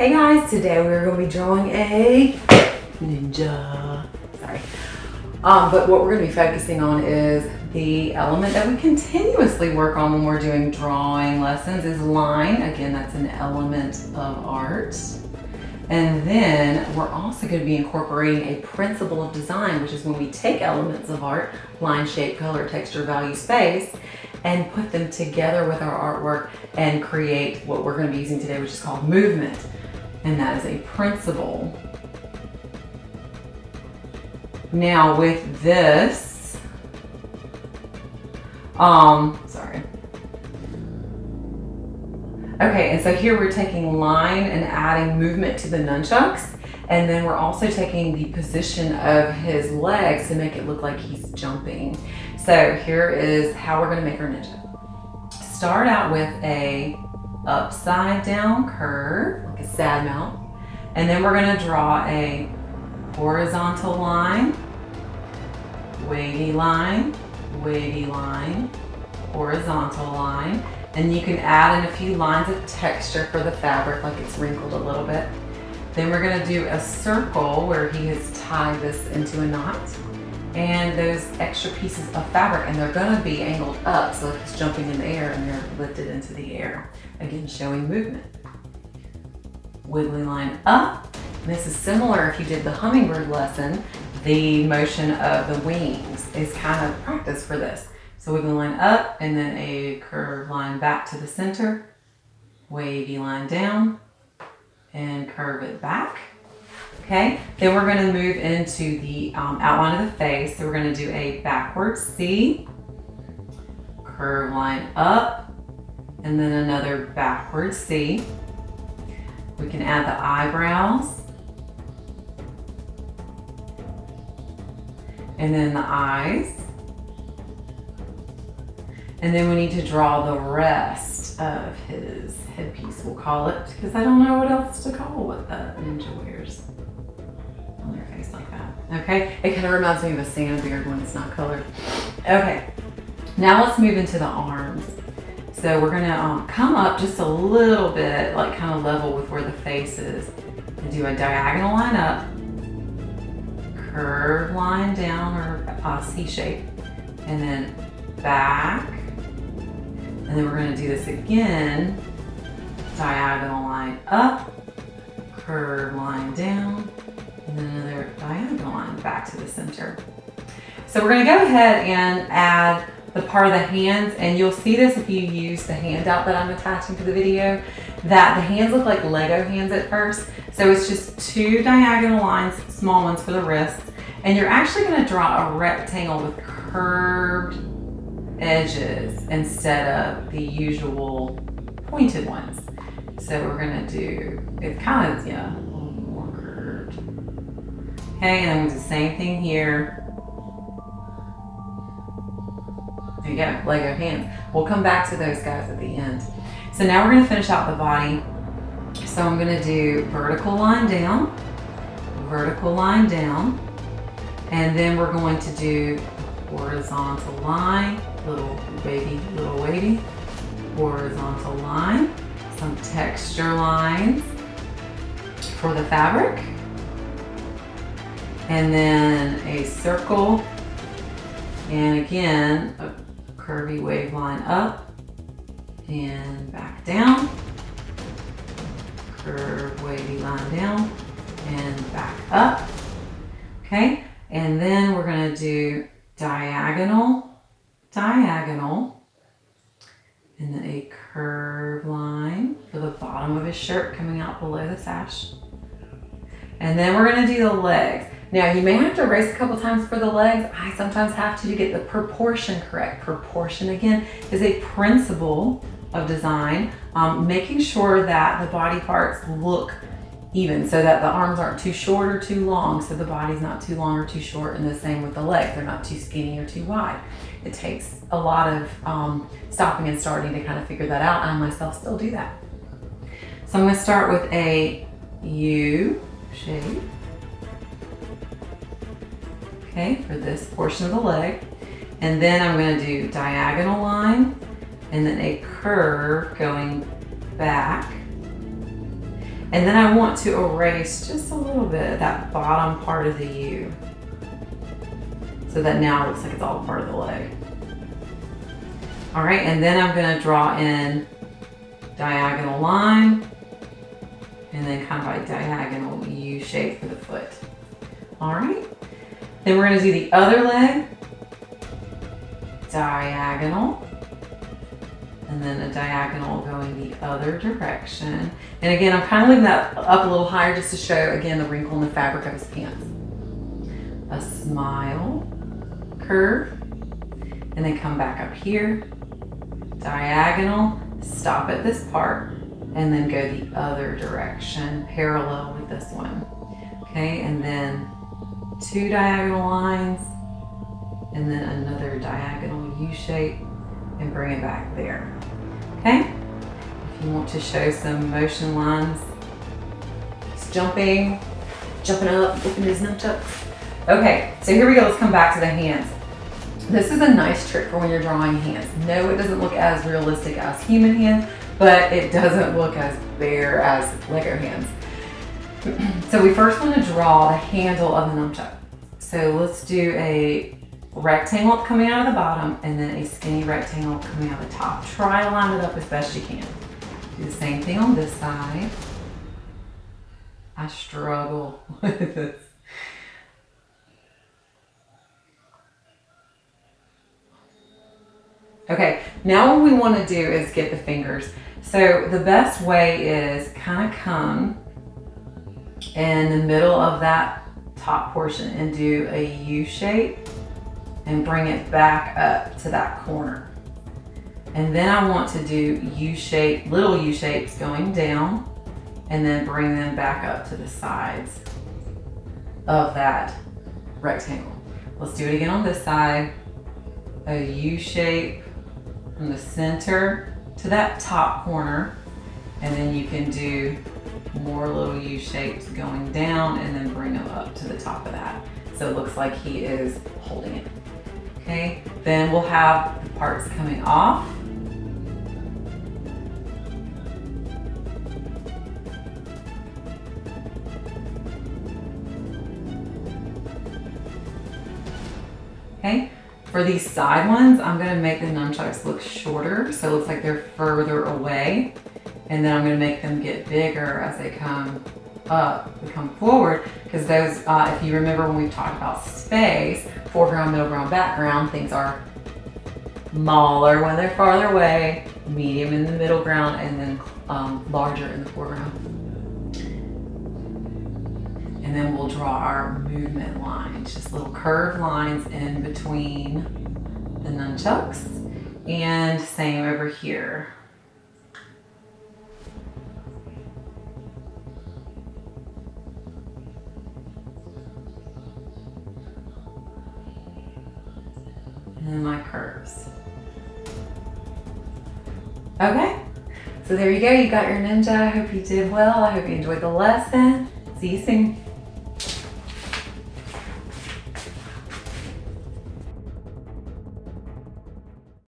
Hey guys, today we're going to be drawing a ninja. Sorry. But what we're going to be focusing on is the element that we continuously work on when we're doing drawing lessons is line. Again, that's an element of art. And then we're also going to be incorporating a principle of design, which is when we take elements of art, line, shape, color, texture, value, space, and put them together with our artwork and create what we're going to be using today, which is called movement. And that is a principle. Now with this, sorry. Okay, and so here we're taking line and adding movement to the nunchucks. And then we're also taking the position of his legs to make it look like he's jumping. So here is how we're gonna make our ninja. Start out with a upside down curve, like a sad mount. And then we're gonna draw a horizontal line, wavy line, horizontal line. And you can add in a few lines of texture for the fabric, like it's wrinkled a little bit. Then we're gonna do a circle where he has tied this into a knot. And those extra pieces of fabric, and they're gonna be angled up, so like he's jumping in the air and they're lifted into the air. Again, showing movement. Wiggly line up. And this is similar if you did the hummingbird lesson. The motion of the wings is kind of practice for this. So wiggly line up, and then a curved line back to the center, wavy line down, and curve it back. Okay, then we're going to move into the outline of the face. So we're going to do a backward C, curve line up, and then another backward C. We can add the eyebrows, and then the eyes. And then we need to draw the rest of his headpiece, we'll call it, because I don't know what else to call what the ninja wears on their face like that. Okay, it kind of reminds me of a Santa beard when it's not colored. Okay, now let's move into the arms. So we're gonna come up just a little bit, like kind of level with where the face is, and do a diagonal line up, curved line down, or C shape, and then back. And then we're going to do this again, diagonal line up, curved line down, and then another diagonal line back to the center. So we're going to go ahead and add the part of the hands, and you'll see this if you use the handout that I'm attaching to the video, that the hands look like Lego hands at first. So it's just two diagonal lines, small ones for the wrists, and you're actually going to draw a rectangle with curved edges instead of the usual pointed ones. So we're gonna do, it kind of, yeah, a little more curved. Okay, and then we do the same thing here. There you go, Lego hands. We'll come back to those guys at the end. So now we're gonna finish out the body. So I'm gonna do vertical line down, and then we're going to do horizontal line, little wavy, horizontal line, some texture lines for the fabric, and then a circle, and again, a curvy wave line up and back down, curved wavy line down and back up. Okay, and then we're going to do diagonal, and then a curved line for the bottom of his shirt coming out below the sash. And then we're going to do the legs. Now you may have to erase a couple times for the legs. I sometimes have to get the proportion correct. Proportion, again, is a principle of design, making sure that the body parts look even, so that the arms aren't too short or too long, so the body's not too long or too short, and the same with the legs. They're not too skinny or too wide. It takes a lot of stopping and starting to kind of figure that out. I myself still do that. So I'm going to start with a U shape, okay, for this portion of the leg. And then I'm going to do diagonal line, and then a curve going back. And then I want to erase just a little bit of that bottom part of the U, so that now it looks like it's all part of the leg. All right, and then I'm gonna draw in diagonal line, and then kind of like diagonal U shape for the foot. All right, then we're gonna do the other leg, diagonal, and then a diagonal going the other direction. And again, I'm kind of leaving that up a little higher just to show, again, the wrinkle in the fabric of his pants. A smile, curve, and then come back up here, diagonal, stop at this part, and then go the other direction, parallel with this one. Okay, and then 2 diagonal lines, and then another diagonal U shape, and bring it back there. Okay, if you want to show some motion lines, just jumping up, flipping his nunchucks. Okay, so here we go, let's come back to the hands. This is a nice trick for when you're drawing hands. No, it doesn't look as realistic as human hands, but it doesn't look as bare as Lego hands. So we first want to draw the handle of the nunchuck. So let's do a rectangle coming out of the bottom and then a skinny rectangle coming out the top. Try to line it up as best you can. Do the same thing on this side. I struggle with this. Okay, now what we want to do is get the fingers. So the best way is kind of come in the middle of that top portion and do a U shape and bring it back up to that corner. And then I want to do U shape, little U shapes going down, and then bring them back up to the sides of that rectangle. Let's do it again on this side. A U shape from the center to that top corner, and then you can do more little U shapes going down and then bring them up to the top of that. So it looks like he is holding it. Okay, then we'll have the parts coming off. Okay, for these side ones, I'm gonna make the nunchucks look shorter, so it looks like they're further away. And then I'm gonna make them get bigger as they come up, they come forward, because those, if you remember when we've talked about space, foreground, middle ground, background, things are smaller when they're farther away, medium in the middle ground, and then larger in the foreground. And then we'll draw our movement lines, just little curved lines in between the nunchucks, and same over here. And my curves. Okay, so there you go. You got your ninja. I hope you did well. I hope you enjoyed the lesson. See you soon.